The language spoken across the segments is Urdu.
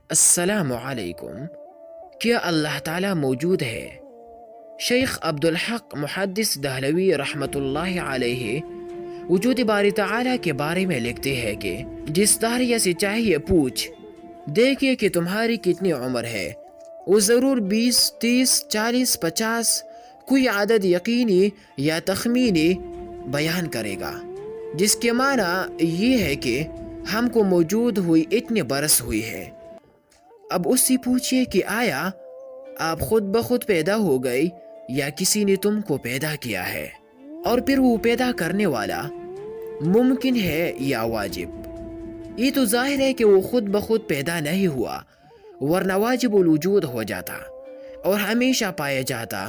السلام علیکم۔ کیا اللہ تعالیٰ موجود ہے؟ شیخ عبدالحق محدث دہلوی رحمۃ اللہ علیہ وجود باری تعالیٰ کے بارے میں لکھتے ہیں کہ جس داہریہ سے چاہیے پوچھ، دیکھیے کہ تمہاری کتنی عمر ہے، وہ ضرور 20، 30، 40، 50 کوئی عدد یقینی یا تخمینی بیان کرے گا، جس کے معنی یہ ہے کہ ہم کو موجود ہوئی اتنے برس ہوئی ہے۔ اب اس سے پوچھئے کہ آیا آپ خود بخود پیدا ہو گئے یا کسی نے تم کو پیدا کیا ہے، اور پھر وہ پیدا کرنے والا ممکن ہے یا واجب؟ یہ تو ظاہر ہے کہ وہ خود بخود پیدا نہیں ہوا، ورنہ واجب الوجود ہو جاتا اور ہمیشہ پایا جاتا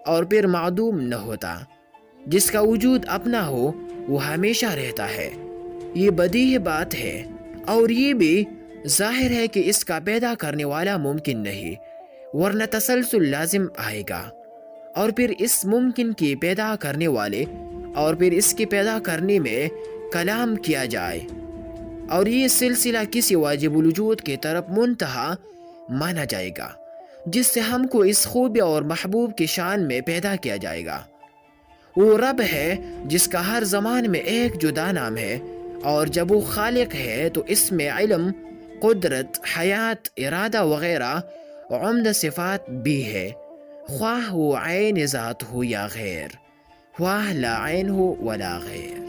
اور پھر معدوم نہ ہوتا۔ جس کا وجود اپنا ہو وہ ہمیشہ رہتا ہے، یہ بدیہی بات ہے، اور یہ بھی ظاہر ہے کہ اس کا پیدا کرنے والا ممکن نہیں، ورنہ تسلسل لازم آئے گا، اور پھر اس ممکن کی پیدا کرنے والے اور پھر اس کے پیدا کرنے میں کلام کیا جائے، اور یہ سلسلہ کسی واجب الوجود کی طرف منتہا مانا جائے گا، جس سے ہم کو اس خوبی اور محبوب کی شان میں پیدا کیا جائے گا۔ وہ رب ہے جس کا ہر زمان میں ایک جدا نام ہے، اور جب وہ خالق ہے تو اس میں علم، قدرت، حیات، ارادہ وغیرہ عمدہ صفات بھی ہے، خواہ وہ عین ذات ہو یا غیر، خواہ لا عین ہو ولا غیر۔